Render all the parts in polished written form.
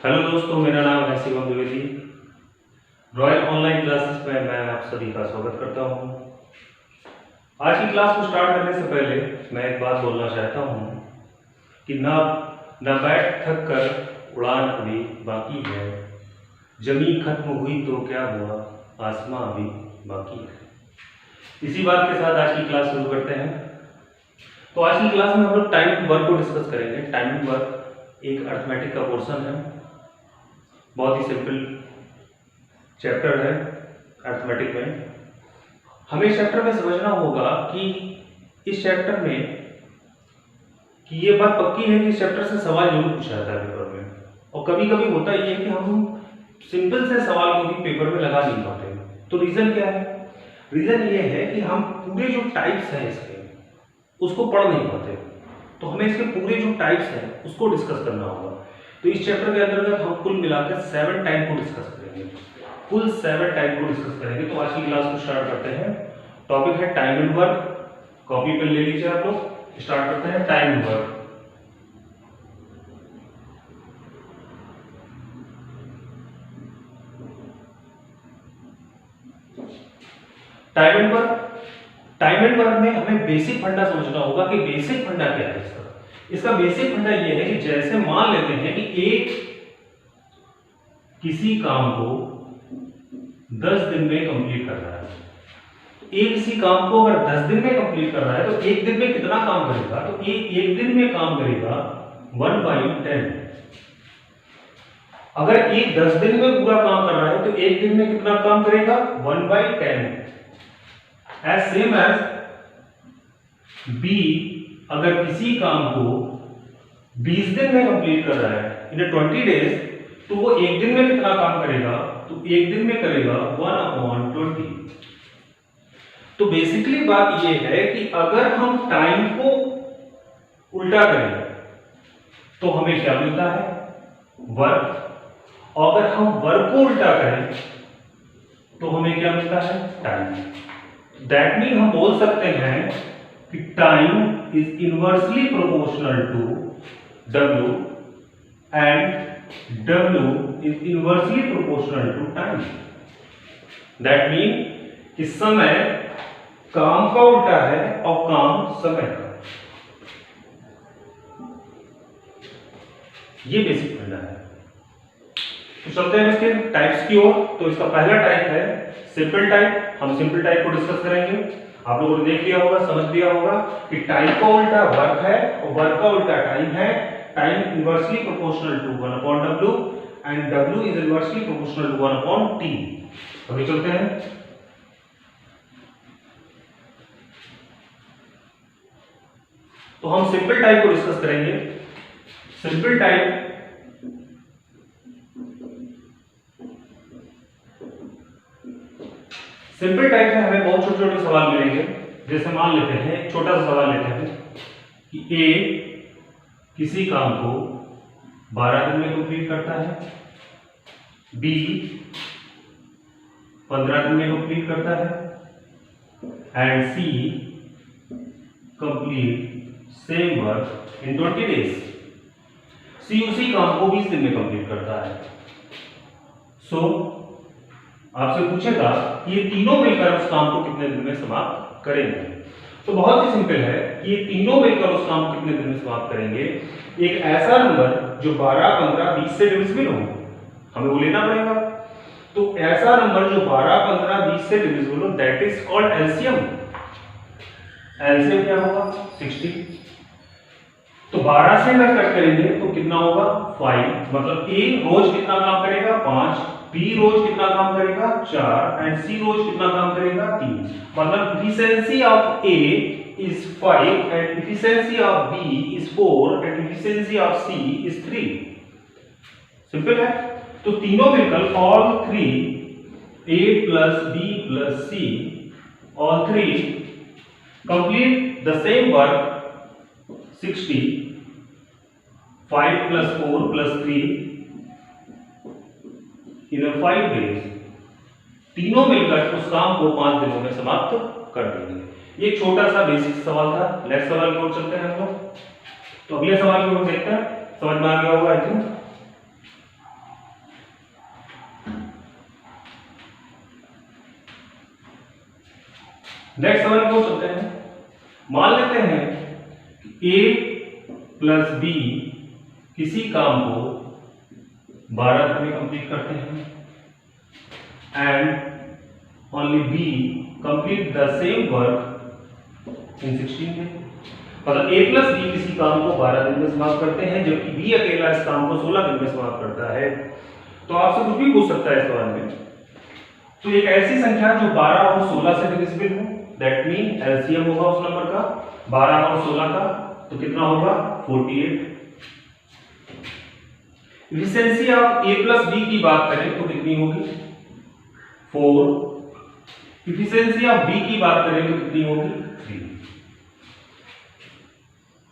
Hello दोस्तों, मेरा नाम है Shivam Dwivedi. Royal online classes में मैं आप सभी का स्वागत करता हूं। आज की क्लास को स्टार्ट करने से पहले मैं एक बात बोलना चाहता हूं कि न बैठ थक कर उड़ान अभी बाकी है, जमीन खत्म हुई तो क्या हुआ, आसमां अभी बाकी है। इसी बात के साथ आज की क्लास शुरू करते हैं। तो आज की क्लास में हम लोग टाइम वर्क को डिस्कस करेंगे। टाइम वर्क एक अर्थमेटिक का पोर्शन है, बहुत ही सिंपल चैप्टर है अर्थमेटिक में। हमें इस चैप्टर में समझना होगा कि इस चैप्टर में कि ये बात पक्की है कि इस चैप्टर से सवाल जरूर पूछा जाता है पेपर में, और कभी कभी होता ये है कि हम सिंपल से सवाल को भी पेपर में लगा नहीं पाते। तो रीजन क्या है? रीजन ये है कि हम पूरे जो टाइप्स हैं इसके उसको पढ़ नहीं पाते। तो हमें इसके पूरे जो टाइप्स हैं उसको डिस्कस करना होगा। तो इस चैप्टर के अंतर्गत हम कुल मिलाकर 7 टाइप को डिस्कस करेंगे, कुल 7 टाइप को डिस्कस करेंगे। तो आज की क्लास को स्टार्ट करते हैं। टॉपिक है time and work. Copy pen ले लीजिए आप लोग। स्टार्ट करते हैं time and work. Time and work, time and work में हमें बेसिक फंडा समझना होगा कि बेसिक फंडा क्या है इसका। इसका बेसिक फंडा यह है कि जैसे मान लेते हैं कि एक किसी काम को 10 दिन में कंप्लीट कर रहा है। एक किसी काम को अगर 10 दिन में कंप्लीट कर रहा है तो एक दिन में कितना काम करेगा? तो एक दिन में काम करेगा 1/10। अगर एक 10 दिन में पूरा काम कर रहा है तो एक दिन में कितना काम करेगा? 1/10। एज सेम एज बी अगर किसी काम को 20 दिन में कंप्लीट कर रहा है इन 20 डेज, तो वो एक दिन में कितना काम करेगा? तो एक दिन में करेगा 1/20। तो बेसिकली बात ये है कि अगर हम टाइम को उल्टा करें तो हमें क्या मिलता है? वर्क। और अगर हम वर्क को उल्टा करें तो हमें क्या मिलता है? टाइम। दैट मीन हम बोल सकते हैं कि time is inversely proportional to W and W is inversely proportional to time. That mean कि समय काम का उल्टा है और काम समय का। ये बेसिक फंडा है। तो चलते हैं इसके टाइप्स की ओर। तो इसका पहला टाइप है सिंपल टाइप। हम सिंपल टाइप को डिस्कस करेंगे। आप लोगों ने देख लिया होगा, समझ लिया होगा कि टाइम का उल्टा वर्क है और वर्क का उल्टा टाइम है। Time inversely proportional to 1/W and W is inversely proportional to 1/T। अभी चलते हैं। तो हम सिंपल टाइप को डिस्कस करेंगे। सिंपल टाइप में हमें बहुत छोटे छोटे सवाल मिलेंगे। जैसे मान लेते हैं, एक छोटा सा सवाल लेते हैं कि ए किसी काम को 12 दिन में कंप्लीट करता है, बी 15 दिन में कंप्लीट करता है and C complete same work in 20 days. C उसी काम को 20 दिन में कंप्लीट करता है। सो आपसे पूछेगा कि ये तीनों मिलकर उस काम को कितने दिन में समाप्त करेंगे। तो बहुत ही सिंपल है कि ये तीनों मिलकर उस काम को कितने दिन में समाप्त करेंगे। एक ऐसा नंबर जो 12, 15, 20 से डिविजिबल हो, हमें वो लेना पड़ेगा। तो ऐसा नंबर जो 12, 15, 20 से डिविजिबल हो, that is called LCM. LCM क्या होगा? 60। तो 12 से अगर कट करेंगे तो कितना होगा? 5। मतलब ए रोज कितना काम करेगा? 5। बी रोज कितना काम करेगा? 4 एंड सी रोज कितना काम करेगा? 3। मतलब efficiency of A is 5 and efficiency of B is 4 and efficiency of C is 3। Simple है। तो तीनों मिलकर all three A plus B plus C all three complete the same work 60 5 plus 4 plus 3 in 5 days। तीनों मिलकर उस काम को 5 दिनों में समाप्त कर देंगे। ये छोटा सा बेसिक सवाल था। नेक्स्ट सवाल की ओर चलते हैं हम लोग। तो अगले सवाल की ओर देखते हैं। समझ में आ गया होगा आई थिंक। नेक्स्ट सवाल को चलते हैं। मान लेते हैं कि A प्लस B किसी काम को 12 दिन में कंप्लीट करते हैं and only B complete the same work in 16 days. मतलब A प्लस B किसी काम को 12 दिन में समाप्त करते हैं जबकि B अकेला इस काम को 16 दिन में समाप्त करता है। तो आपसे कुछ भी पूछ सकता है इस सवाल में। तो एक ऐसी संख्या जो 12 और 16 से डिविजिबल हो, दैट मीन एलसीएम होगा उस नंबर का 12 और 16 का, तो कितना होगा 48। Efficiency of A plus B की बात करें तो कितनी होगी 4। एफिशिएंसी ऑफ B की बात करें तो कितनी होगी 3।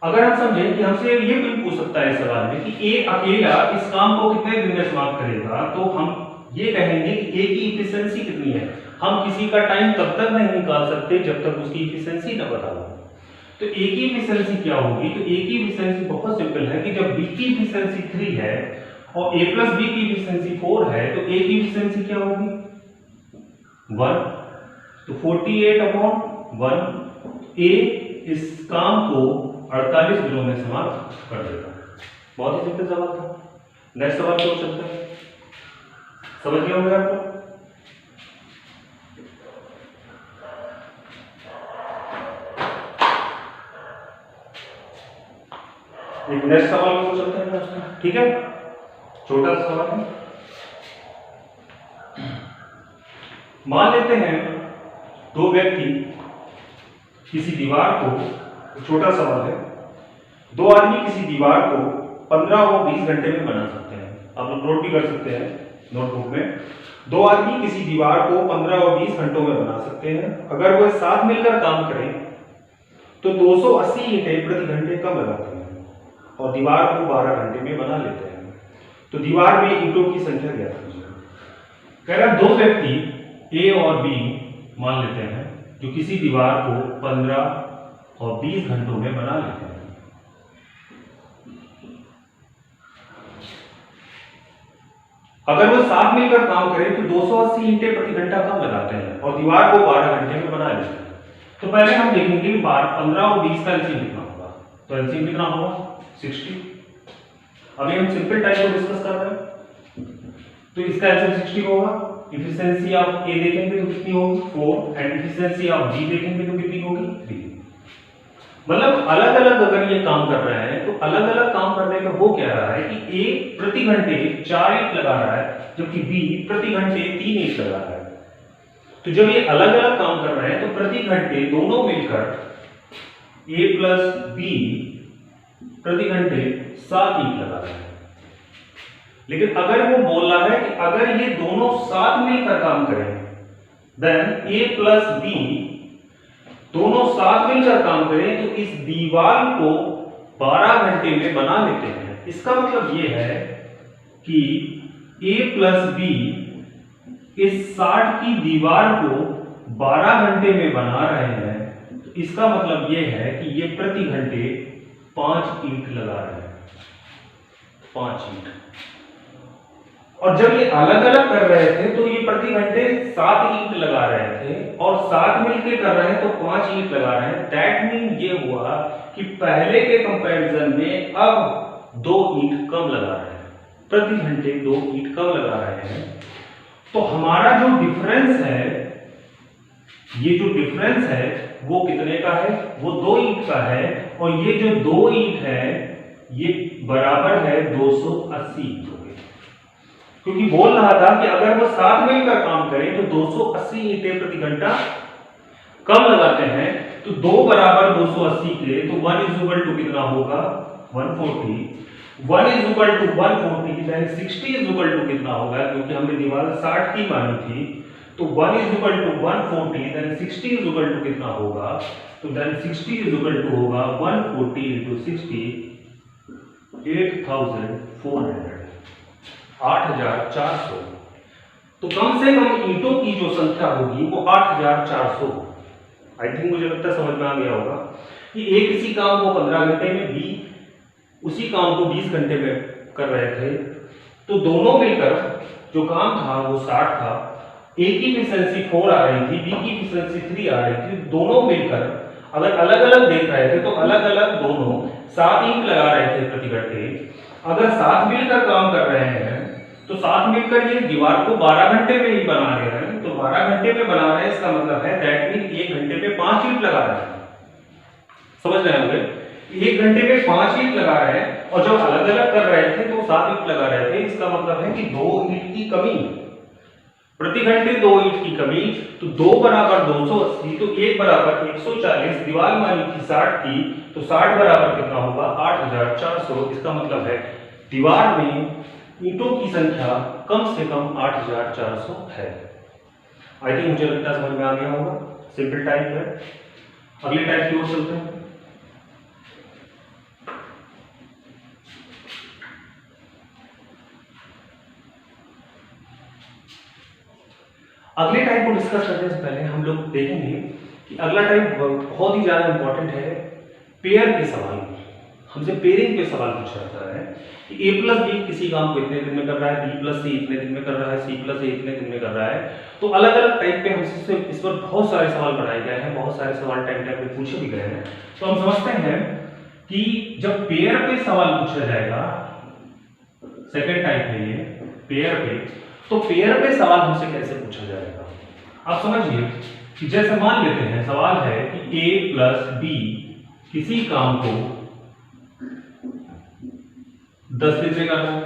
अगर हम समझें कि हमसे ये भी पूछ सकता है सवाल में कि A अकेला इस काम को कितने दिन में समाप्त करेगा, तो हम ये कहेंगे कि A की एफिशिएंसी कितनी है। हम किसी का टाइम तब तक नहीं निकाल सकते जब तक उसकी एफिशिएंसी न पता हो। तो A की एफिशिएंसी क्या होगी, तो A की एफिशिएंसी बहुत सिंपल है कि जब B की एफिशिएंसी 3 है और A प्लस B की एफिशिएंसी 4 है तो A की एफिशिएंसी क्या होगी 1। तो 48/1 A इस काम को 48 दिनों में समाप्त कर देगा। बहुत ही सिंपल सवाल था। नेक्स्ट सवाल को चलते हैं। समझ गए होंगे आपको। एक नेक्स्ट सवाल को चलते हैं दोस्तों, ठीक है। छोटा सा सवाल है। मान लेते हैं दो व्यक्ति किसी दीवार को, छोटा सवाल है, दो आदमी किसी दीवार को 15 और 20 घंटे में बना सकते हैं। आप लोग नोट भी कर सकते हैं नोटबुक में। दो आदमी किसी दीवार को 15 और 20 घंटों में बना सकते हैं। अगर वो साथ मिलकर काम करें तो 280 ईंटें प्रति घंटे कम लगाते हैं और दीवार को 12 घंटे में बना लेते हैं। तो दीवार में ईंटों की संख्या ज्ञात कीजिए। कह रहा दो व्यक्ति A और B मान लेते हैं जो किसी दीवार को 15 और 20 घंटों में बना लेते हैं। अगर वो साथ मिलकर काम करें तो 280 ईंटें प्रति घंटा कम लगाते हैं और दीवार को 12 घंटे में बना लेते हैं। तो पहले हम देखेंगे 15 और 20 का एलसीएम कितना होगा। तो एलसीएम कितना होगा 60। अभी हम सिंपल टाइप को डिस्कस कर रहे हैं तो इसका एलसीएम 60 होगा। एफिशिएंसी ऑफ ए देखेंगे तो कितनी होगी 4 एंड एफिशिएंसी ऑफ बी देखेंगे तो कितनी होगी 3। मतलब अलग अलग अगर ये काम कर रहे हैं तो अलग अलग काम करने में वो कह रहा है कि ए प्रति घंटे 4 ईंट लगा रहा है जबकि बी प्रति घंटे 3 ईंट लगा रहा है। तो जब ये अलग अलग काम कर रहे हैं तो प्रति घंटे दोनों मिलकर ए प्लस बी प्रति घंटे 7 ईंट लगा रहे हैं। लेकिन अगर वो बोल रहा है कि अगर ये दोनों साथ मिलकर काम करें देन ए प्लस बी दोनों साथ मिलकर काम करें तो इस दीवार को 12 घंटे में बना लेते हैं। इसका मतलब ये है कि ए प्लस बी इस 60 की दीवार को 12 घंटे में बना रहे हैं। तो इसका मतलब ये है कि ये प्रति घंटे 5 ईंट लगा रहे हैं, 5 ईंट। और जब ये अलग अलग कर रहे थे तो ये प्रति घंटे 7 ईंट लगा रहे थे और साथ मिलकर कर रहे हैं तो 5 ईंट लगा रहे हैं। दैट मीन ये हुआ कि पहले के कंपैरिजन में अब 2 ईंट कम लगा रहे हैं, प्रति घंटे 2 ईंट कम लगा रहे हैं। तो हमारा जो डिफरेंस है, ये जो डिफरेंस है वो कितने का है, वो 2 ईंट का है। और ये जो 2 ईंट है ये बराबर है 280 ईंट के। क्योंकि बोल रहा था कि अगर वो साथ मिलकर काम करें तो 280 ईंटें प्रति घंटा कम लगाते हैं। तो 2 बराबर 280 के तो 1 इज इक्वल टू कितना होगा 140। 1 is equal to 140 then 60 is equal to कितना होगा, क्योंकि हमने दीवार 60 की मानी थी। तो 1 is equal to 140 then 60 is equal to कितना होगा, तो देन 60 इज इक्वल टू होगा 140 into 60 8400 8400। तो कम से कम ईंटों की जो संख्या होगी वो 8400। आई थिंक मुझे लगता है समझ में आ गया होगा कि ए किसी काम को 15 घंटे में, बी उसी काम को 20 घंटे में कर रहे थे। तो दोनों मिलकर जो काम था वो 60 था ए की इफिशिएंसी 4 आ रही थी, बी की इफिशिएंसी 3 आ रही थी, दोनों मिलकर अगर अलग अलग देख रहे थे तो अलग अलग दोनों 7 ईंट लगा रहे थे प्रति घंटे। अगर साथ मिलकर काम कर रहे हैं तो साथ मिलकर ये दीवार को 12 घंटे में ही बना रहे हैं, तो 12 घंटे में बना रहे हैं, इसका मतलब है दैट मीन 1 घंटे में 5 ईंट लगा रहे हैं। समझ रहे होंगे, 1 घंटे में 5 ईंट लगा रहे हैं, और जब अलग अलग कर रहे थे तो 7 ईंट लगा रहे थे। इसका मतलब है कि 2 ईंट की कमी, प्रति घंटे 2 ईंट की कमी, तो 2 बराबर 280, तो 1 बराबर 140। दीवार मानी थी 60 की, तो 60 बराबर कितना होगा 8400। इसका मतलब है दीवार में ईंटों की संख्या कम से कम 8400 है। आई थिंक मुझे लगता है समझ में आ गया होगा, सिंपल टाइप है। अगले टाइप की ओर चलते हैं। अगले टाइप को डिस्कस करने से पहले हम लोग देखेंगे कि अगला टाइप बहुत ही ज्यादा इंपॉर्टेंट है, पेयर के सवाल। हमसे पेयरिंग पे सवाल पूछा जाता है कि a प्लस बी किसी काम को इतने दिन में कर रहा है, b प्लस सी इतने दिन में कर रहा है, c प्लस ए इतने दिन में कर रहा है। तो अलग अलग टाइप पे हमसे इस पर बहुत सारे सवाल बनाए गए हैं, बहुत सारे सवाल टाइप में पूछे भी गए हैं। तो हम समझते हैं कि जब पेयर पे सवाल पूछा जाएगा, सेकेंड टाइप है ये पेयर पे, तो पेयर पे सवाल हमसे कैसे पूछा जाएगा। आप समझिए कि जैसे मान लेते हैं सवाल है कि a प्लस बी किसी काम को 10 दिन में करना है,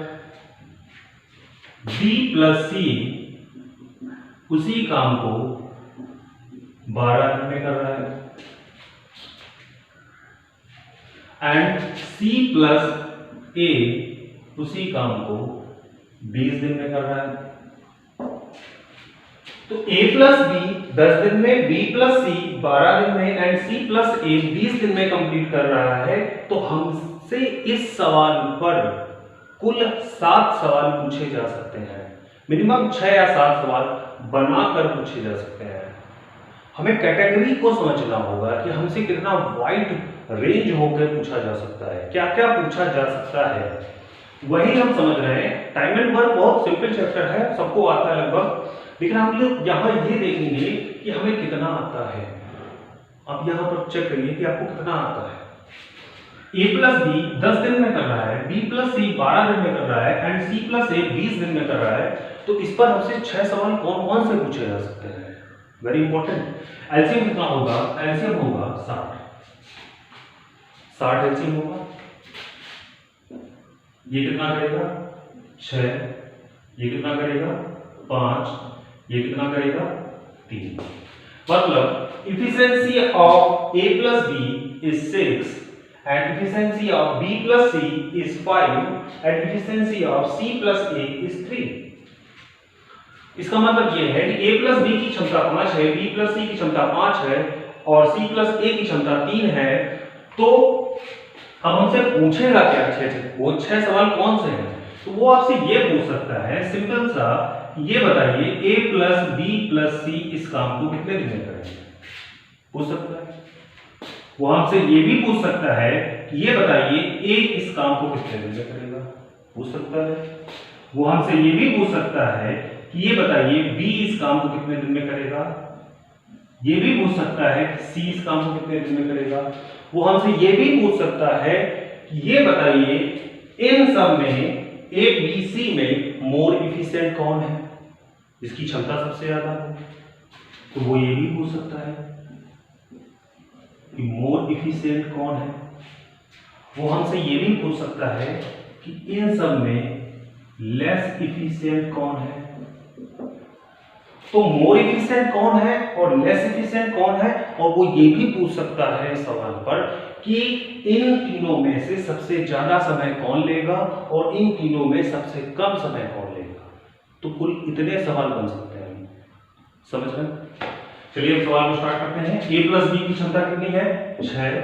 b प्लस सी उसी काम को 12 दिन में कर रहा है, एंड c प्लस ए उसी काम को 20 दिन में कर रहा है। तो a प्लस बी 10 दिन में, b प्लस सी 12 दिन में, एंड c प्लस ए 20 दिन में कंप्लीट कर रहा है। तो हमसे इस सवाल पर कुल 7 सवाल पूछे जा सकते हैं, मिनिमम 6 या 7 सवाल बनाकर पूछे जा सकते हैं। हमें कैटेगरी को समझना होगा कि हमसे कितना वाइड रेंज होकर पूछा जा सकता है, क्या क्या पूछा जा सकता है, वही हम समझ रहे हैं। टाइम एंड वर्क बहुत सिंपल चैप्टर है, सबको आता है लगभग, लेकिन हम लोग यहाँ ये देखेंगे कि हमें कितना आता है। आप यहाँ पर चेक करिए कि आपको कितना आता है। a प्लस बी 10 दिन में कर रहा है, b प्लस सी 12 दिन में कर रहा है, एंड c प्लस ए 20 दिन में कर रहा है। तो इस पर हमसे 6 सवाल कौन कौन से पूछे जा सकते हैं, वेरी इंपॉर्टेंट। एलसीएम कितना होगा, एलसीएम होगा 60 एलसीएम होगा। ये कितना करेगा 6, ये कितना करेगा 5, ये कितना करेगा 3। मतलब efficiency of a plus B is 6 and efficiency of b plus c is 5 and efficiency of c plus a is 3। इसका मतलब ये है कि a plus b की क्षमता 5 है, b plus c की क्षमता 5 है और c plus a की क्षमता 3 है। तो अब हमसे पूछेगा क्या, 6 वो 6 सवाल कौन से हैं। तो वो आपसे ये पूछ सकता है सिंपल सा, ये बताइए a plus b plus c इस काम को कितने दिन में करेंगे, पूछ सकता है। वो हमसे ये भी पूछ सकता है कि ये बताइए A इस काम को कितने दिन में करेगा, पूछ सकता है। वो हमसे ये भी पूछ सकता है कि ये बताइए B इस काम को कितने दिन में करेगा, ये भी पूछ सकता है कि C इस काम को कितने दिन में करेगा। वो हमसे ये भी पूछ सकता है कि ये बताइए इन सब में A B C में मोर इफिशिएंट कौन है, जिसकी क्षमता सबसे ज्यादा है। तो वो ये भी पूछ सकता है कि मोर इफिशिएंट कौन है। वो हमसे ये भी पूछ सकता है कि इन सब में लेस इफिशिएंट कौन है। तो मोर इफिशिएंट कौन है और लेस इफिशिएंट कौन है, और वो ये भी पूछ सकता है सवाल पर कि इन तीनों में से सबसे ज्यादा समय कौन लेगा और इन तीनों में सबसे कम समय कौन लेगा। तो कुल इतने सवाल बन सकते हैं, समझ रहे हैं। चलिए अब सवाल को स्टार्ट करते हैं। a प्लस बी की क्षमता कितनी है 6,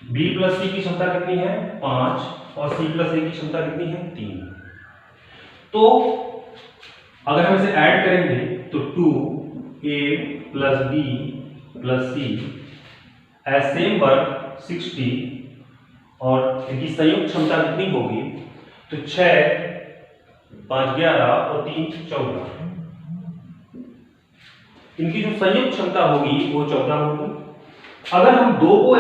b प्लस सी की क्षमता कितनी है 5 और c प्लस ए की क्षमता कितनी है 3। तो अगर हम इसे ऐड करेंगे तो 2a plus b plus c as same work 60 और इनकी संयुक्त क्षमता कितनी होगी, तो 6 5 11 और 3 14। इनकी जो संयुक्त क्षमता होगी वो 14 होगी। अगर हम 2 को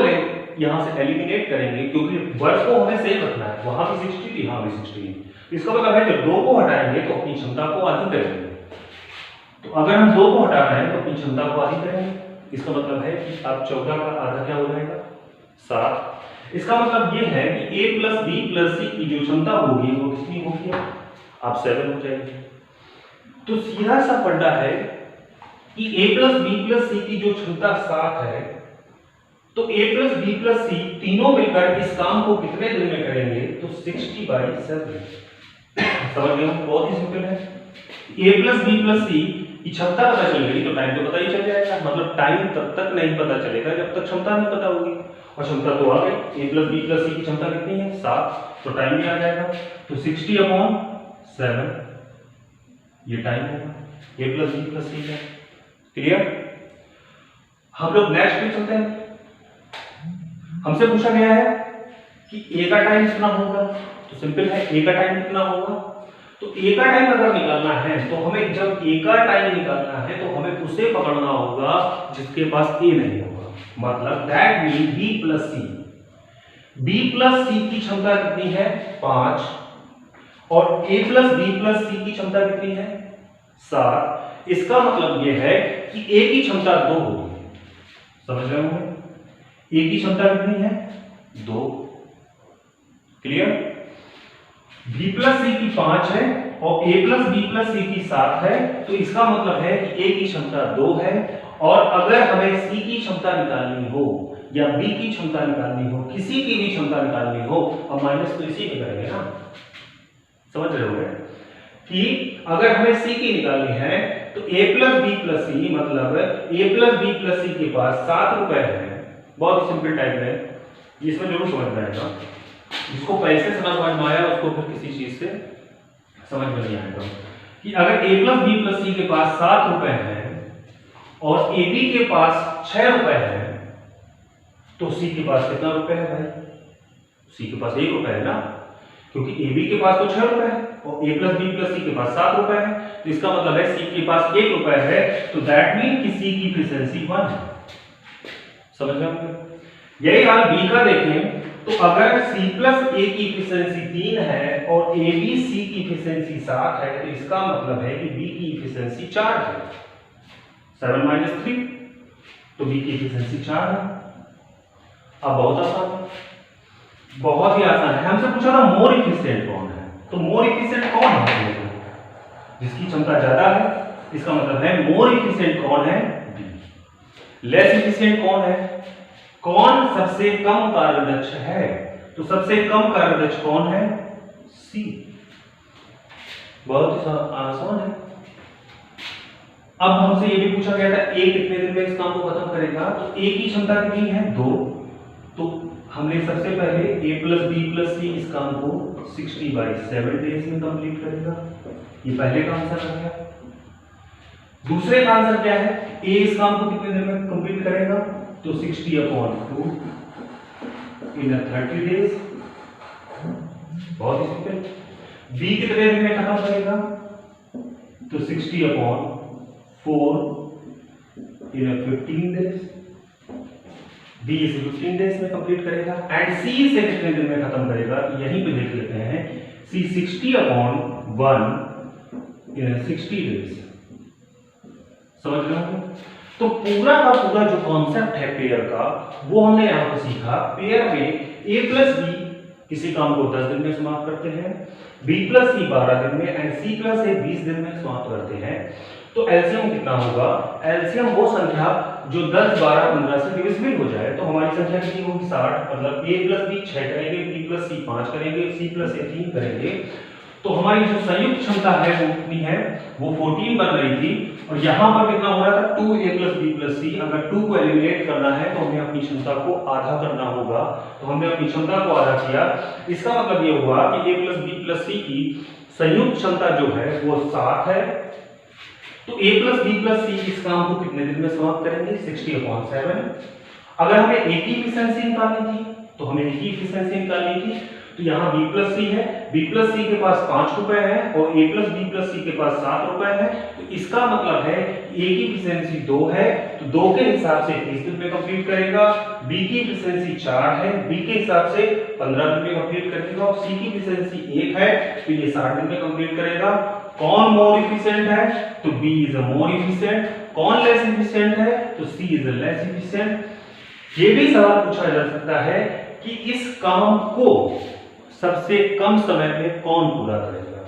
यहां से एलिमिनेट करेंगे, क्योंकि वर्ग को हमें सेम रखना है, वहां भी 60 थी, यहां भी 60 थी, इसका मतलब है जब 2 को हटाएंगे तो अपनी क्षमता को आधी करेंगे। तो अगर हम 2 को हटा रहे हैं तो अपनी क्षमता को आधी करेंगे, इसका मतलब है कि अब 14 का आधा क्या हो जाएगा, 7। इसका मतलब ये है कि a प्लस बी प्लस सी की जो क्षमता होगी वो कितनी होगी, आप 7 हो जाएगी। तो सीधा सा पलटा है कि a प्लस बी प्लस सी की जो क्षमता 7 है, तो a प्लस बी प्लस सी तीनों मिलकर इस काम को कितने दिन में करेंगे, तो 60/7। समझ गए? बहुत ही सिंपल है। a प्लस बी प्लस सी की क्षमता पता चल गई तो टाइम तो पता ही चल जाएगा। मतलब टाइम तब तक नहीं पता चलेगा जब तक क्षमता नहीं पता होगी, और क्षमता तो आ गई। a प्लस बी प्लस सी की क्षमता कितनी है, 7, तो टाइम भी आ जाएगा। तो 60/7 ये टाइम होगा a प्लस बी प्लस सी का। क्लियर? हम लोग नेक्स्ट पे चलते हैं। हमसे पूछा गया है कि a का टाइम कितना होगा, तो सिंपल है, a का टाइम कितना होगा। तो a का टाइम अगर निकालना है तो हमें, जब a का टाइम निकालना है तो हमें उसे पकड़ना होगा जिसके पास a नहीं होगा। मतलब दैट मीन b प्लस सी की क्षमता कितनी है, 5, और a प्लस बी प्लस सी की क्षमता कितनी है, 7। इसका मतलब यह है कि a की क्षमता 2 होगी। समझ रहे होंगे? a की क्षमता कितनी है, 2। क्लियर? b प्लस सी की 5 है और a प्लस बी प्लस सी की 7 है, तो इसका मतलब है कि a की क्षमता 2 है। और अगर हमें c की क्षमता निकालनी हो या b की क्षमता निकालनी हो, किसी की भी क्षमता निकालनी हो, अब माइनस तो इसी में करेंगे ना। समझ रहे होंगे कि अगर हमें c की निकालनी है तो a प्लस बी प्लस सी, मतलब a प्लस बी प्लस सी के पास 7 रुपए है। बहुत सिंपल टाइप है, इसमें जरूर समझ में आएगा। जिसको पैसे समझ में आया उसको फिर किसी चीज से समझ में नहीं आएगा। कि अगर a प्लस बी प्लस सी के पास 7 रुपए है और ए बी के पास 6 रुपए है, तो सी के पास कितना रुपए है भाई, सी के पास 1 रुपए है ना, क्योंकि ए बी के पास तो 6 रुपए है और a प्लस बी प्लस सी के पास 7 रुपए है। तो इसका मतलब है सी के पास 1 रुपए है, तो दैट मीन कि सी की एफिशिएंसी 1 है। समझ रहे हैं? यही हाल बी का देखें तो अगर c प्लस a की एफिशिएंसी 3 है और ए बी सी की एफिशिएंसी 7 है, तो इसका मतलब है कि b की एफिशिएंसी 4 है। 7 माइनस 3, तो b की एफिशिएंसी 4 है। अब बहुत आसान है, बहुत ही आसान है। हमसे पूछा था मोर एफिशिएंट कौन है, तो मोर एफिशिएंट कौन है, जिसकी क्षमता ज्यादा है। इसका मतलब है मोर एफिशिएंट कौन है, b। लेस एफिशिएंट कौन है, कौन सबसे कम कार्यदक्ष है, तो सबसे कम कार्यदक्ष कौन है, सी। बहुत आसान है। अब हमसे ये भी पूछा गया था ए कितने दिन में इस काम को खत्म करेगा, तो ए की क्षमता कितनी है, 2। तो हमने सबसे पहले a प्लस बी प्लस सी इस काम को 60/7 डेज में कंप्लीट करेगा। ये पहले का आंसर आ गया। दूसरे का आंसर क्या है, a इस काम को कितने दिन में कंप्लीट करेगा, तो 60/2 इन 30 डेज। बहुत ही सिंपल। b कितने दिन में खत्म करेगा, तो 60/4 इन 15 डेज। b इसे 15 डेज में कंप्लीट करेगा। एंड c इसे कितने दिन में खत्म करेगा, यहीं पे देख लेते हैं। c 60/1 इन 60 डेज। समझ रहे हो? तो पूरा का पूरा जो कॉन्सेप्ट है पेयर का, वो हमने यहां पर सीखा। पेयर में a प्लस बी किसी काम को 10 दिन में समाप्त करते हैं, b प्लस सी 12 दिन में एंड c प्लस ए 20 दिन में समाप्त करते हैं। तो एलसीएम कितना होगा, एलसीएम वो संख्या जो 10, 12, 15 से डिविजिबल हो जाए। तो हमारी संख्या कितनी होगी, 60। मतलब a प्लस बी 6 करेंगे, b प्लस सी 5 करेंगे, c प्लस ए 3 करेंगे। तो हमारी जो संयुक्त क्षमता है वो कितनी है, वो 14 बन रही थी। और यहां पर कितना हो रहा था, 2a प्लस बी प्लस सी। अगर 2 को एलिमिनेट करना है तो हमें अपनी क्षमता को आधा करना होगा। तो हमने अपनी क्षमता को आधा किया। इसका मतलब ये हुआ कि a प्लस बी प्लस सी की संयुक्त क्षमता जो है वो 7 है। तो a प्लस बी प्लस सी इस काम को कितने दिन में समाप्त करेंगे, 60/7। अगर हमें a की एफिशिएंसी निकालनी थी तो हमें a की एफिशिएंसी निकालनी थी। तो यहाँ b प्लस सी है, बी प्लस सी के पास 5 रुपए है और ए प्लस बी प्लस सी के पास 7 रुपए है, तो इसका मतलब है ए की इफिशिएंसी 2 है तो 2 के हिसाब से 30 दिन में कंप्लीट करेगा, बी की इफिशिएंसी 4 है, बी के हिसाब से 15 दिन में कंप्लीट करेगा और सी की इफिशिएंसी 1 है तो ये 60 दिन में कंप्लीट करेगा। कौन मोर इफिशिएंट है? तो B is a more efficient. कौन लेस इफिशिएंट है? तो C is a less efficient. ये भी सवाल पूछा जा सकता है कि इस काम को सबसे कम समय में कौन पूरा करेगा।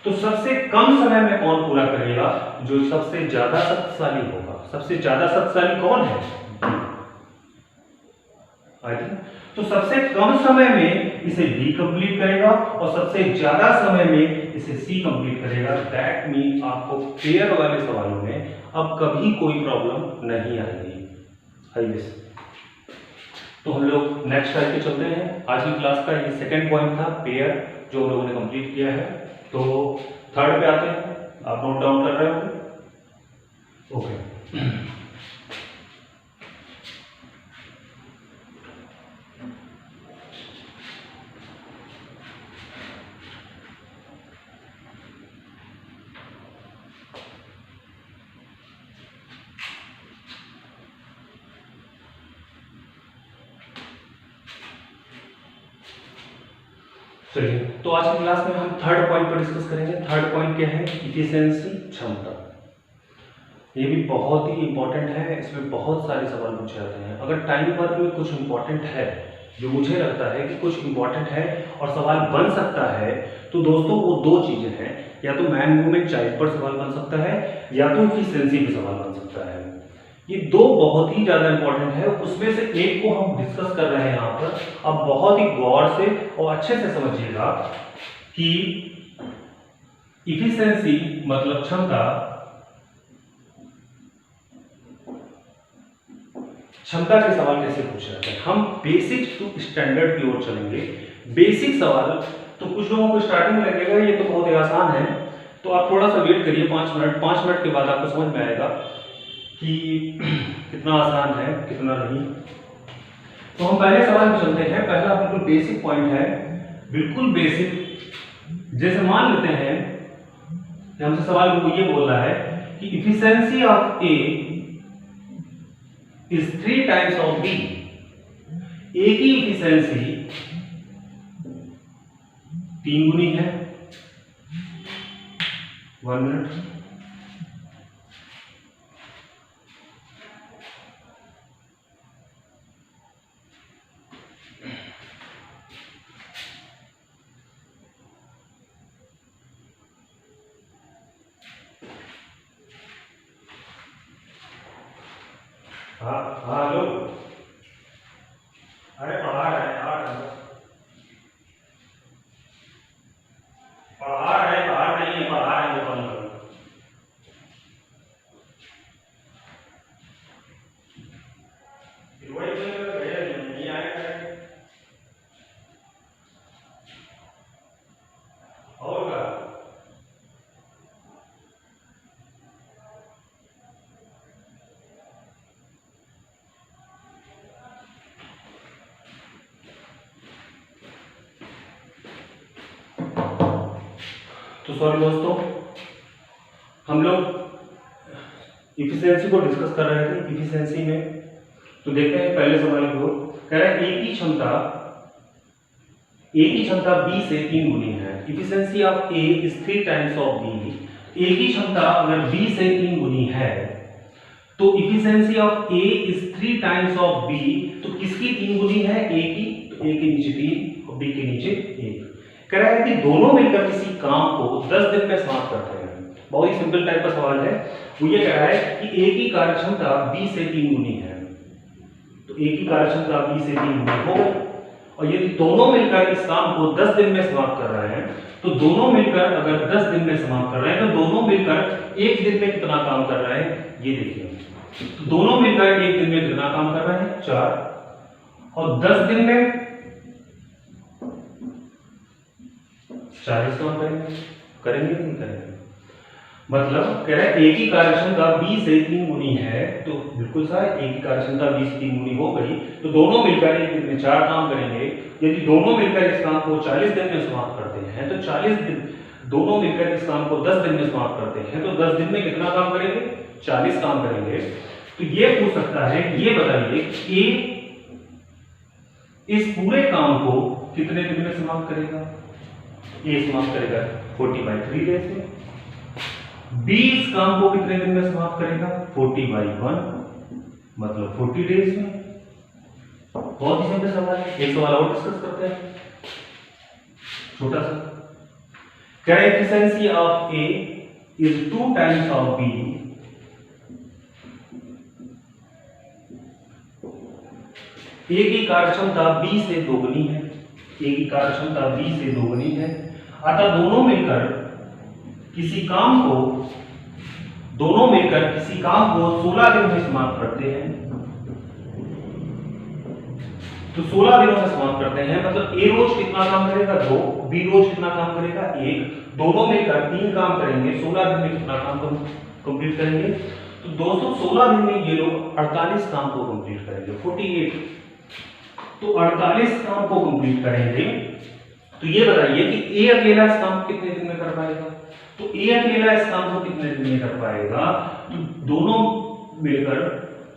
तो सबसे कम समय में कौन पूरा करेगा? जो सबसे ज्यादा शक्तिशाली होगा। सबसे ज्यादा शक्तिशाली कौन है? तो सबसे कम समय में इसे बी कंप्लीट करेगा और सबसे ज्यादा समय में इसे सी कंप्लीट करेगा। दैट मीन आपको पेयर वाले सवालों में अब कभी कोई प्रॉब्लम नहीं आएगी। तो हम लोग नेक्स्ट टाइप पे चलते हैं। आज की क्लास का ये सेकंड पॉइंट था पेयर, जो हम लोगों ने कंप्लीट किया है। तो थर्ड पे आते हैं। आप नोट डाउन कर रहे होंगे? ओके। चलिए, तो आज की क्लास में हम थर्ड पॉइंट पर डिस्कस करेंगे। थर्ड पॉइंट क्या है? इफिशिएंसी, क्षमता। ये भी बहुत ही इंपॉर्टेंट है, इसमें बहुत सारे सवाल पूछे जाते हैं। अगर टाइम वर्क में कुछ इंपॉर्टेंट है, जो मुझे लगता है कि कुछ इंपॉर्टेंट है और सवाल बन सकता है, तो दोस्तों वो दो चीजें हैं, या तो मैन वुमेन चाइल्ड पर सवाल बन सकता है या तो इफिशिएंसी पर सवाल बन सकता है। ये दो बहुत ही ज्यादा इंपॉर्टेंट है, उसमें से एक को हम डिस्कस कर रहे हैं यहाँ पर। अब बहुत ही गौर से और अच्छे से समझिएगा कि इफिशिएंसी मतलब क्षमता, क्षमता के सवाल कैसे पूछे जाते हैं। हम बेसिक टू स्टैंडर्ड की ओर चलेंगे। बेसिक सवाल तो कुछ लोगों को स्टार्टिंग में लगेगा ये तो बहुत ही आसान है, तो आप थोड़ा सा वेट करिए 5 मिनट। 5 मिनट के बाद आपको समझ में आएगा कि कितना आसान है कितना नहीं। तो हम पहले सवाल में चलते हैं। पहला बिल्कुल बेसिक पॉइंट है, बिल्कुल बेसिक। जैसे मान लेते हैं कि हमसे सवाल को ये बोल रहा है कि efficiency of A is 3 times of B. A की इफिशिएंसी 3 गुनी है। 1 मिनट। हाँ हेलो, अरे पढ़ा रहे हैं पढ़ा नहीं है, पढ़ा रहे हैं कौन लोग। वही नहीं आएगा और क्या? तो सॉरी दोस्तों, हम लोग इफिशिएंसी को डिस्कस कर रहे थे। इफिशिएंसी में तो देखते हैं पहले सवाल को। कह रहा है ए की क्षमता बी से 3 गुनी है। Efficiency of A is 3 times of B. A की क्षमता अगर बी से 3 गुनी है तो efficiency of A is 3 times of B. तो किसकी 3 गुनी है? ए की। तो ए के नीचे 3 और बी के नीचे 1। कह रहा है कि दोनों मिलकर किसी काम को 10 दिन में समाप्त करते हैं। बहुत ही सिंपल टाइप का सवाल है। वो ये कह रहा है कि ए की कार्यक्षमता बी से 3 गुनी है, तो ए की कार्यक्षमता बी से 3 गुनी हो गई। और यदि दोनों मिलकर इस काम को 10 दिन में समाप्त कर रहे हैं, तो दोनों मिलकर अगर 10 दिन में समाप्त कर रहे हैं, तो दोनों मिलकर एक दिन में कितना काम कर रहे हैं ये देखिए। तो दोनों मिलकर एक दिन में कितना काम कर रहे हैं? 4। और 10 दिन में 40 काम करेंगे, करेंगे नहीं करेंगे? मतलब कह रहे हैं ए की कार्यक्षमता बी से 3 गुनी है, तो बिल्कुल सही, ए की कार्यक्षमता बी से 3 गुनी हो गई, तो दोनों मिलकर एक दिन में 4 काम करेंगे। यदि दोनों मिलकर इस काम को 40 दिन में समाप्त करते हैं, तो 40 दिन, दोनों मिलकर इस काम को 10 दिन में समाप्त करते हैं, तो 10 दिन में कितना काम करेंगे? 40 काम करेंगे। तो ये पूछ सकता है, ये बताइए कि ए इस पूरे काम को कितने दिन में समाप्त करेगा? ए समाप्त करेगा 40/3 डेज में। बी इस काम को कितने दिन में समाप्त करेगा? 40/1, मतलब 40 डेज में। बहुत ही सिंपल सवाल है। एक सवाल और डिस्कस करते हैं, छोटा सा। कह रहे efficiency of A is 2 times of B. A की कार्यक्षमता बी से दोगुनी है, ए की कार्यक्षमता बी से दोगुनी है, अतः दोनों मिलकर किसी काम को 16 दिन में समाप्त करते हैं। तो 16 दिनों में समाप्त करते हैं, मतलब ए रोज कितना काम करेगा? 2, बी रोज कितना काम करेगा? 1, दोनों मिलकर 3 काम करेंगे। 16 दिन में कितना काम कंप्लीट करेंगे? तो दोस्तों 16 दिन में ये लोग 48 काम को कंप्लीट करेंगे, 48। तो 48 काम को कंप्लीट करेंगे। तो ये बताइए कि ए अकेला इस काम को कितने दिन में कर पाएगा? तो ए अकेला इस काम को कितने दिन में कर पाएगा? तो दोनों मिलकर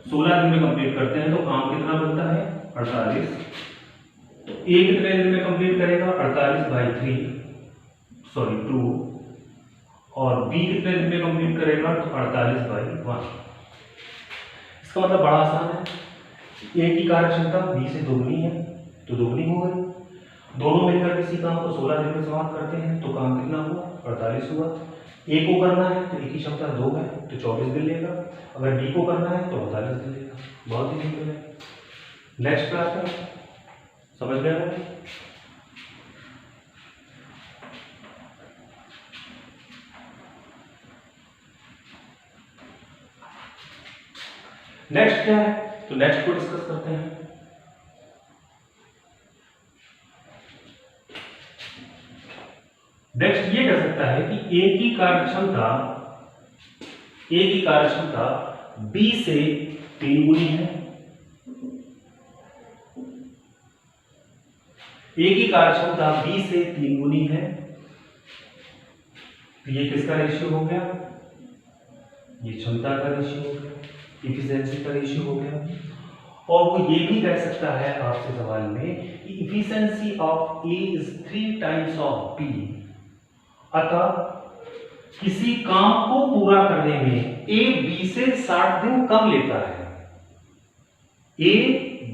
16 दिन में कंप्लीट करते हैं, तो काम कितना बनता है? 48। तो ए कितने दिन में कंप्लीट करेगा? 48/3, सॉरी 2। और बी कितने दिन में कंप्लीट करेगा? तो 48/1। इसका मतलब बड़ा आसान है। ए की कार्यक्षमता बी से दोगुनी है, तो दोगुनी हो गई। दोनों मिलकर किसी काम को 16 दिन में समाप्त करते हैं, तो काम कितना हुआ? 48 हुआ। ए को करना है तो ए की क्षमता 2 है, तो 24 दिन लेगा। अगर बी को करना है तो 48 दिन लेगा। बहुत ही सिंपल है। नेक्स्ट क्लास में समझ गए होंगे। नेक्स्ट क्या है? तो नेक्स्ट को डिस्कस करते हैं। नेक्स्ट ये कह सकता है कि ए की कार्यक्षमता बी से 3 गुनी है। ए की कार्यक्षमता बी से 3 गुनी है, तो ये किसका रेशियो हो गया? ये क्षमता का रेशियो हो गया, इफिशिएंसी का रेशियो हो गया। और वो ये भी कह सकता है आपसे सवाल में कि efficiency of A is 3 times of B, अतः किसी काम को पूरा करने में ए बी से 60 दिन कम लेता है। ए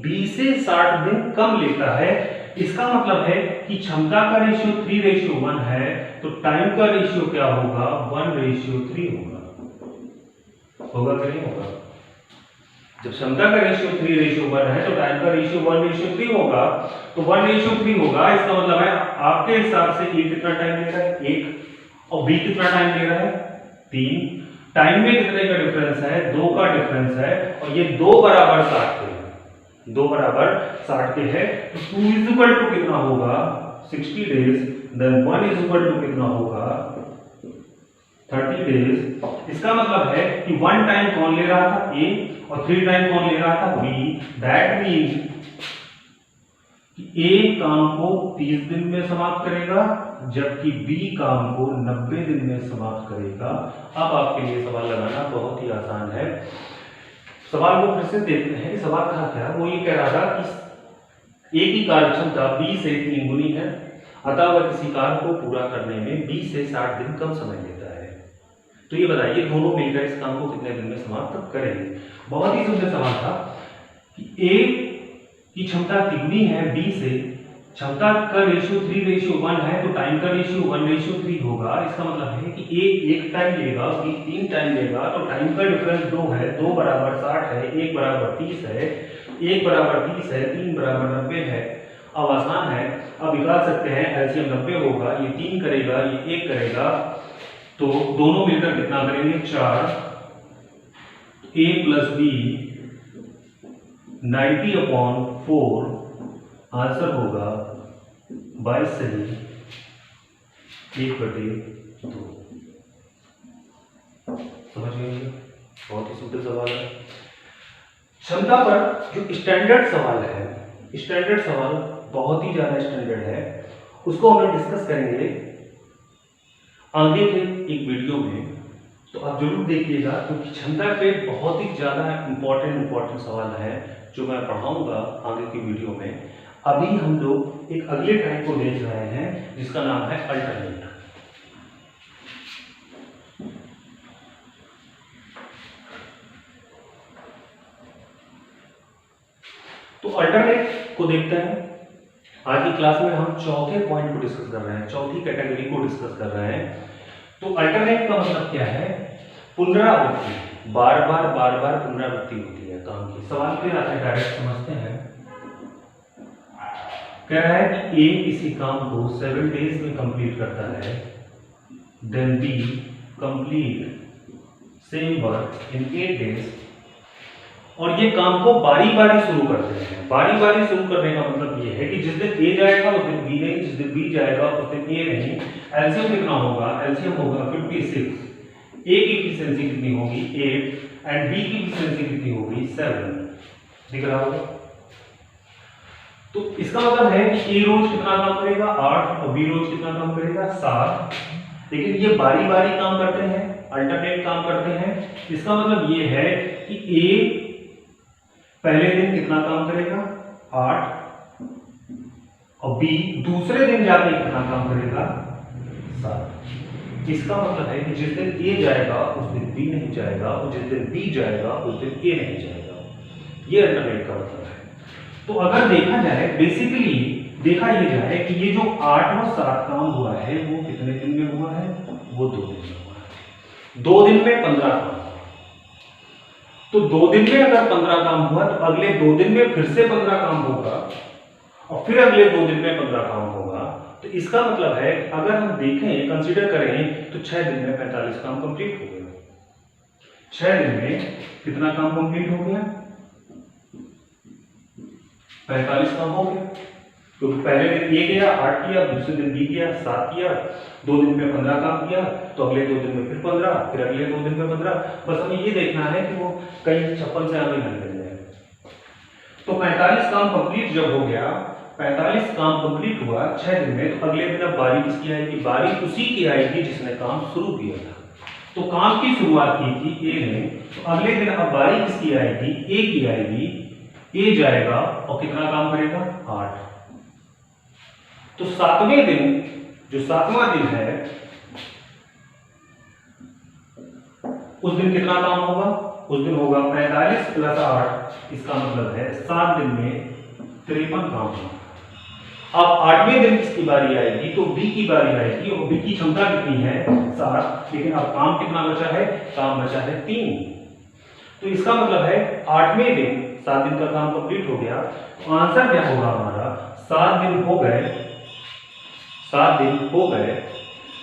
बी से 60 दिन कम लेता है। इसका मतलब है कि क्षमता का रेशियो 3:1 है, तो टाइम का रेशियो क्या होगा? 1:3 होगा। होगा कि नहीं होगा? जब क्षमता का रेशियो 3:1 है, तो टाइम का रेशियो 1:3 होगा। तो 1:3 होगा, इसका मतलब है आपके हिसाब से ए कितना टाइम ले रहा है? 1। और बी कितना टाइम ले रहा है? 3। टाइम में कितने का डिफरेंस है? 2 का डिफरेंस है, और ये 2 बराबर 60 के हैं। 2 बराबर 60 के है, तो 2 इज इक्वल टू कितना होगा? 60 days. Then 1 is equal to कितना होगा? 30 डेज। इसका मतलब है कि 1 टाइम कौन ले रहा था? ए, और 3 टाइम कौन ले रहा था? बी। दैट मीन्स ए काम को 30 दिन में समाप्त करेगा, जबकि बी काम को 90 दिन में समाप्त करेगा। अब आपके लिए सवाल लगाना बहुत ही आसान है। सवाल को फिर से देखते हैं कि सवाल था क्या। वो ये कह रहा था कि ए की कार्यक्षमता बी से 3 गुनी है, अतः वह किसी कार्य को पूरा करने में बी से 60 दिन कम समय लेता है। तो ये बताइए दोनों मिलकर इस काम को कितने दिन में समाप्त करेंगे। बहुत ही सुंदर सवाल था कि ए की क्षमता तिगुनी है बी से, क्षमता का रेशियो 3:1 है, तो टाइम का रेशियो 1:3 होगा। इसका मतलब है कि ए 1 टाइम लेगा, बी 3 टाइम लेगा, तो टाइम का डिफरेंस 2 है। 2 बराबर 60 है, 1 बराबर 30 है, 1 बराबर 30 है, 3 बराबर 90 है। अब आसान है, अब निकाल सकते हैं। एलसीएम 90 होगा, ये 3 करेगा, ये 1 करेगा, तो दोनों मिलकर कितना करेंगे? 4। ए प्लस बी 90/4, आंसर होगा 22 सही 1/2। समझ गए? बहुत ही सिंपल सवाल है। क्षमता पर जो स्टैंडर्ड सवाल है, स्टैंडर्ड सवाल बहुत ही ज्यादा स्टैंडर्ड है, उसको हम लोग डिस्कस करेंगे आगे के एक वीडियो में। तो आप जरूर देखिएगा, क्योंकि क्षमता पे बहुत ही ज्यादा इंपॉर्टेंट सवाल है जो मैं पढ़ाऊंगा आगे की वीडियो में। अभी हम लोग एक अगले टाइप को देख रहे हैं जिसका नाम है अल्टरनेट। तो अल्टरनेट को देखते हैं। आज की क्लास में हम चौथे पॉइंट को डिस्कस कर रहे हैं, चौथी कैटेगरी को डिस्कस कर रहे हैं। तो अल्टरनेट का मतलब क्या है? पुनरावृत्ति, बार बार पुनरावृत्ति होती है काम की। सवाल फिर आता है, डायरेक्ट समझते हैं। कह रहा है कि ए किसी काम को 7 डेज में कंप्लीट करता है, then B complete same work in 8 days, और ये काम को बारी बारी शुरू करते हैं। बारी बारी शुरू करने का मतलब ये है कि जिस दिन ए जाएगा उस दिन बी नहीं, जिस दिन बी जाएगा उस दिन ए नहीं। एलसीएम कितना होगा? एलसीएम होगा 56। ए की एफिशिएंसी कितनी होगी? 8, एंड बी की एफिशिएंसी कितनी होगी? 7। दिख रहा होगा? तो इसका मतलब है कि ए रोज कितना काम करेगा? 8, और बी रोज कितना काम करेगा? 7। लेकिन ये बारी बारी काम करते हैं, अल्टरनेट काम करते हैं। इसका मतलब ये है कि ए पहले दिन कितना काम करेगा? 8, और बी दूसरे दिन जाके कितना काम करेगा? 7। इसका मतलब है कि जिस दिन ए जाएगा उस दिन बी नहीं जाएगा, और जिस दिन बी जाएगा उस दिन ए नहीं जाएगा। ये अल्टरनेट का मतलब है। तो अगर देखा जाए, बेसिकली देखा ये जाए कि ये जो 8 और 7 काम हुआ है वो कितने दिन में हुआ है? वो 2 दिन में हुआ है। 2 दिन में 15 काम। तो 2 दिन में अगर 15 काम हुआ तो अगले 2 दिन में फिर से 15 काम होगा, और फिर अगले 2 दिन में 15 काम होगा। तो इसका मतलब है, अगर हम देखें, कंसीडर करें, तो 6 दिन में 45 काम कंप्लीट हो गया। 6 दिन में कितना काम कंप्लीट हो गया? 45 काम हो गया। क्योंकि पहले दिन ए गया 8 किया, दूसरे दिन बी गया 7 किया, 2 दिन में 15 काम किया, तो अगले 2 दिन में फिर 15, फिर अगले 2 दिन में 15। बस हमें ये देखना है कि वो कहीं 56 से आगे नहीं मिल जाए। तो 45 काम कंप्लीट जब हो गया, 45 काम कंप्लीट हुआ 6 दिन में, तो अगले दिन अब बारी किसकी आएगी? बारी उसी की आएगी जिसने काम शुरू किया था। तो काम की शुरुआत की थी ए ने, तो अगले दिन अब बारी किसकी आएगी? ए की आएगी। ए जाएगा और कितना काम करेगा? 8। तो 7वें दिन, जो 7वां दिन है, उस दिन कितना काम होगा? उस दिन होगा 45 + 8। इसका मतलब है 7 दिन में 53 काम होगा। अब 8वें दिन किसकी बारी आएगी? तो बी की बारी आएगी, और बी की क्षमता कितनी है? 7। लेकिन अब काम कितना बचा है? काम बचा है 3। तो इसका मतलब है 8वें दिन 7 दिन का काम कंप्लीट हो गया। तो आंसर क्या होगा हमारा? 7 दिन हो गए, 7 दिन हो गए,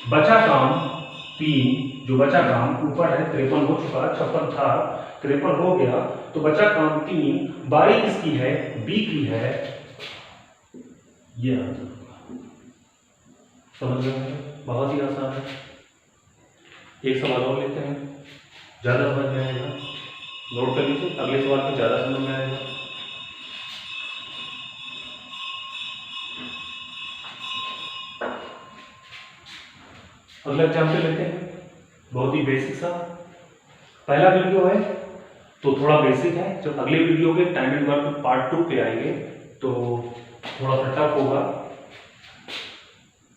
बचा काम 3। जो बचा काम ऊपर है 53 हो चुका, 56 था, 53 हो गया, तो बचा काम 3। बारी किसकी है? बी की है। ये आंसर होगा। समझ गए? बहुत ही आसान है। एक सवाल और लेते हैं, ज्यादा समझ में आएगा। नोट कर लीजिए, अगले सवाल में ज्यादा समझ में आएगा। अगला एग्जाम्पल लेते हैं, बहुत ही बेसिक सा। पहला वीडियो है तो थोड़ा बेसिक है, जब अगले वीडियो के टाइम एंड वर्क पार्ट 2 पे आएंगे तो थोड़ा सा टफ होगा।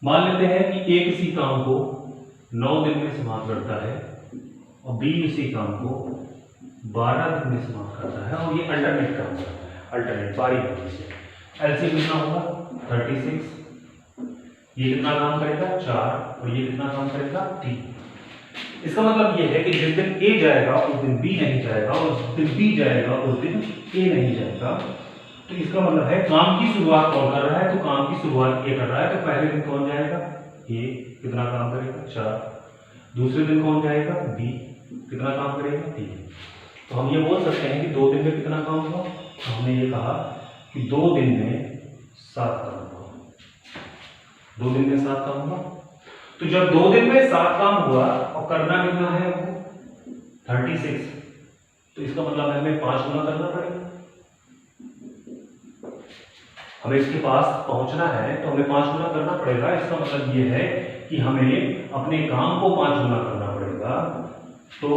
मान लेते हैं कि ए किसी काम को 9 दिन में समाप्त करता है, और बी इसी काम को 12 दिन में समाप्त करता है, और ये अल्टरनेट काम करता है, अल्टरनेट बारी बारी से। एलसीएम कितना होगा? 36। ये कितना काम करेगा? 4, और ये कितना काम करेगा? 3। इसका मतलब ये है कि जिस दिन ए जाएगा उस दिन बी नहीं जाएगा, और जिस दिन बी जाएगा उस दिन ए नहीं जाएगा। तो इसका मतलब है काम की शुरुआत कौन कर रहा है? तो काम की शुरुआत ए कर रहा है, तो पहले दिन कौन जाएगा? ए। कितना काम करेगा? 4। दूसरे दिन कौन जाएगा? बी। कितना काम करेगा? 3। तो हम ये बोल सकते हैं कि 2 दिन में कितना काम हुआ? तो हमने ये कहा कि 2 दिन में 7 काम हुआ। 2 दिन में 7 काम हुआ। तो जब 2 दिन में 7 काम हुआ, और करना कितना है हमको? 36, तो इसका मतलब है हमें 5 गुना करना पड़ेगा। हमें इसके पास पहुंचना है तो हमें 5 गुना करना पड़ेगा। इसका मतलब ये है कि हमें अपने काम को 5 गुना करना पड़ेगा, तो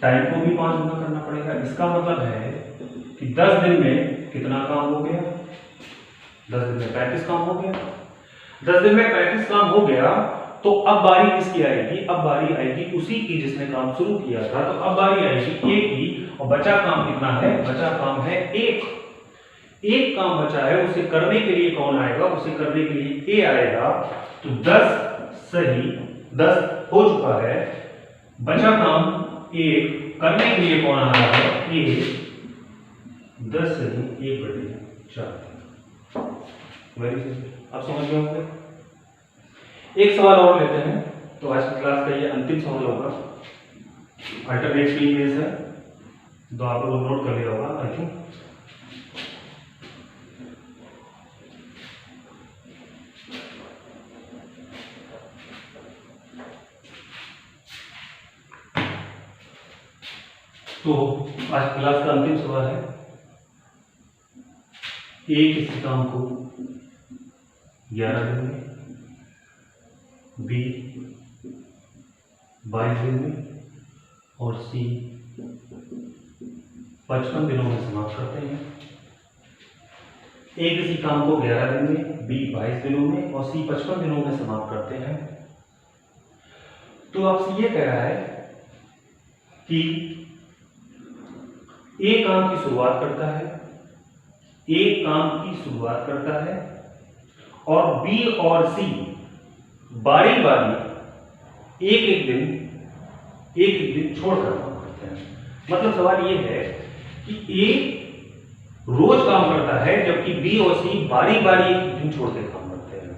टाइम को भी 5 गुना करना पड़ेगा। इसका मतलब है कि 10 दिन में कितना काम हो गया? 10 दिन में 35 काम हो गया। 10 दिन में 35 काम हो गया, तो अब बारी किसकी आएगी? अब बारी आएगी उसी की जिसने काम शुरू किया था। तो अब बारी आएगी ए की, और बचा काम कितना है? बचा काम है एक काम बचा है, उसे करने के लिए कौन आएगा? उसे करने के लिए ए आएगा। तो 10 सही 10 हो चुका है, बचा काम 1, करने के लिए कौन आ रहा है? ए। 10 सही 1/4। वेरी सिंपल, आप समझ गए होंगे। एक सवाल और लेते हैं, तो आज की क्लास का ये अंतिम सवाल होगा। अल्टरनेट पीएस है, तो आप लोग नोट कर लिया होगा आई थिंक। तो आज क्लास का अंतिम सवाल है, ए किसी काम को 11 दिन में, बी 22 दिन में और सी 55 दिनों में समाप्त करते हैं। ए किसी काम को 11 दिन में, बी 22 दिनों में और सी 55 दिनों में समाप्त करते हैं। तो आपसे ये कह रहा है कि ए काम की शुरुआत करता है, ए काम की शुरुआत करता है और बी और सी बारी बारी एक एक दिन छोड़कर काम करते हैं। मतलब सवाल ये है कि ए रोज काम करता है, जबकि बी और सी बारी बारी एक दिन छोड़कर काम करते हैं।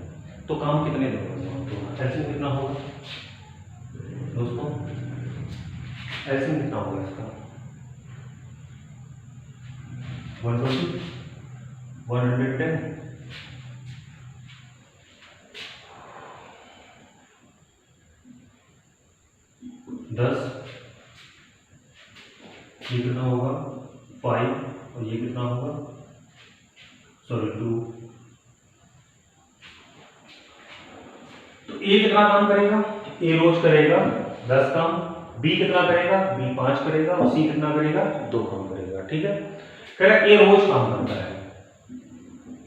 तो काम कितने दिन होगा? एलसीएम कितना होगा दोस्तों? एलसीएम कितना होगा इसका? 120, 110, 10, ये कितना होगा? 5, और ये कितना होगा? सॉरी 2। तो ए कितना काम करेगा? ए रोज करेगा 10 काम, बी कितना करेगा? बी 5 करेगा और सी कितना करेगा? 2 काम करेगा। ठीक है, कह रहा ए रोज काम करता है,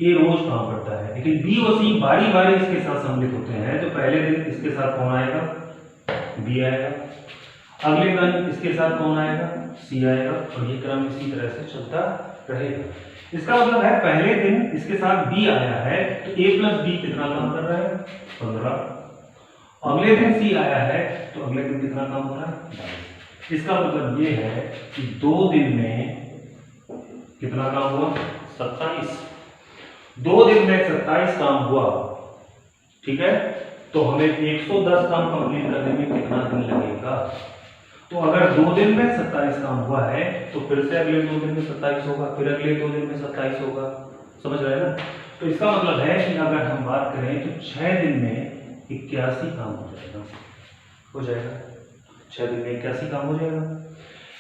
ए रोज काम करता है, लेकिन बी और सी बारी बारी इसके साथ सम्मिलित होते हैं। तो पहले दिन इसके साथ कौन आएगा? बी आएगा। अगले दिन इसके साथ कौन आएगा? सी आएगा, और ये क्रम इसी तरह से चलता रहेगा। इसका मतलब है पहले दिन इसके साथ बी आया है, तो ए प्लस बी कितना काम कर रहा है? 15। अगले दिन सी आया है, तो अगले दिन कितना काम हो रहा है? 22। इसका मतलब ये है कि 2 दिन में कितना काम हुआ? 27। 2 दिन में 27 काम हुआ। ठीक है, तो हमें 110 काम कंप्लीट करने में कितना दिन लगेगा? तो अगर 2 दिन में 27 काम हुआ है, तो फिर से अगले 2 दिन में 27 होगा, फिर अगले 2 दिन में 27 होगा। समझ रहे हैं ना? तो इसका मतलब है कि अगर हम बात करें तो 6 दिन में 81 काम हो जाएगा। 6 दिन में 81 काम हो जाएगा।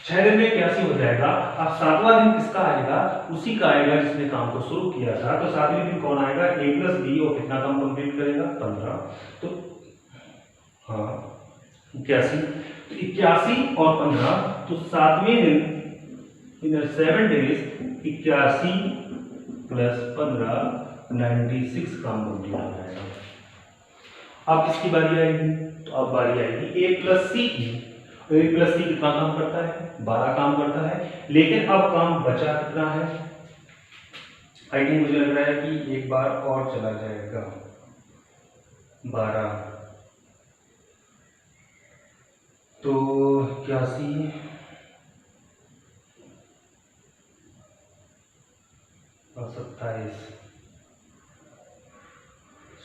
6 दिन में 81 हो जाएगा। अब 7वां दिन किसका आएगा? उसी का आएगा जिसने काम को शुरू किया था। तो 7वें दिन कौन आएगा? ए प्लस बी, और कितना काम कंप्लीट करेगा? 15। तो हाँ 81, तो 81 और 15, तो 7वें दिन इन 7 डेज 81 प्लस 15 96 काम कंप्लीट हो जाएगा। अब किसकी बारी आएगी? तो अब बारी आएगी ए प्लस सी की। ए प्लस सी कितना काम करता है? 12 काम करता है, लेकिन अब काम बचा कितना है? आई थिंक मुझे लग रहा है कि एक बार और चला जाएगा। 12, तो 81 और 27,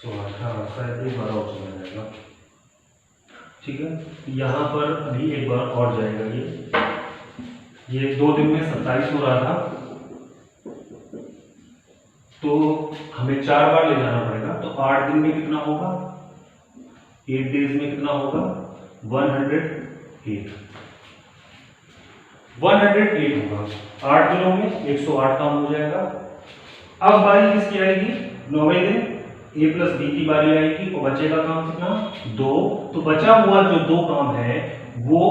16, हाँ शायद एक बार और चला जाएगा। ठीक है, यहाँ पर अभी एक बार और जाएगा। ये 2 दिन में 27 हो रहा था, तो हमें 4 बार ले जाना पड़ेगा। तो 8 दिन में कितना होगा? 8 डेज में कितना होगा? 108। 108 होगा। 8 दिनों में 108 काम हो जाएगा। अब बारी किसकी आएगी? 9वें दिन a प्लस बी की बारी आएगी और बचेगा काम कितना? 2। तो बचा हुआ जो 2 काम है वो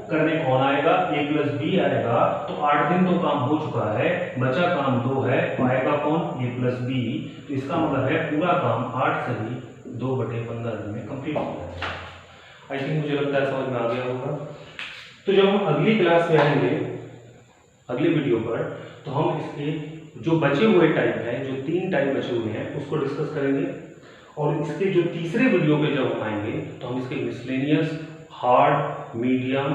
करने कौन आएगा? a प्लस बी आएगा। तो 8 दिन तो काम हो चुका है, बचा काम 2 है, आएगा कौन? a plus B. तो इसका मतलब है पूरा काम 8 से ही 2/15 दिन में कंप्लीट हो जाएगा। आई थिंक मुझे लगता है समझ में आ गया होगा। तो जब हम अगली क्लास में आएंगे, अगले वीडियो पर, तो हम इसके जो बचे हुए टाइप हैं, जो 3 टाइप बचे हुए हैं उसको डिस्कस करेंगे। और इसके जो तीसरे वीडियो पे जब हम आएंगे तो हम इसके मिसलेनियस, हार्ड, मीडियम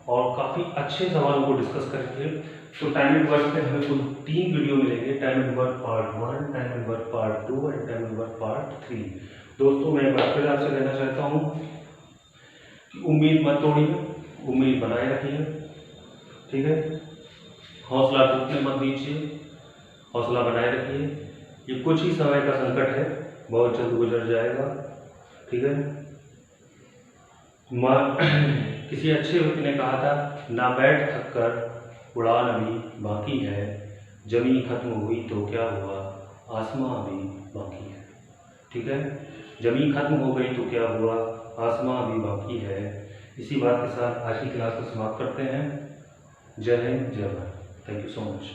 और काफ़ी अच्छे सवालों को डिस्कस करेंगे। तो टाइम एंड वर्क में हमें कुल 3 वीडियो मिलेंगे, time and work part 1, time and work part 2 और टाइम एंड वर्क पार्ट 3। दोस्तों मैं एक बार फिर आपसे कहना चाहता हूँ कि उम्मीद मत तोड़िए, उम्मीद बनाए रखिए, ठीक है। हौसला टूटने मत दीजिए, हौसला बनाए रखिए। ये कुछ ही समय का संकट है, बहुत जल्द गुजर जाएगा, ठीक है। किसी अच्छे व्यक्ति ने कहा था, ना बैठ थक कर उड़ान अभी बाकी है, जमी खत्म हुई तो क्या हुआ, आसमां अभी बाकी है, ठीक है। जमी खत्म हो गई तो क्या हुआ, आसमां अभी बाकी है। इसी बात के साथ आज की क्लास को समाप्त करते हैं। जय हिंद, जय Bharat. Thank you so much.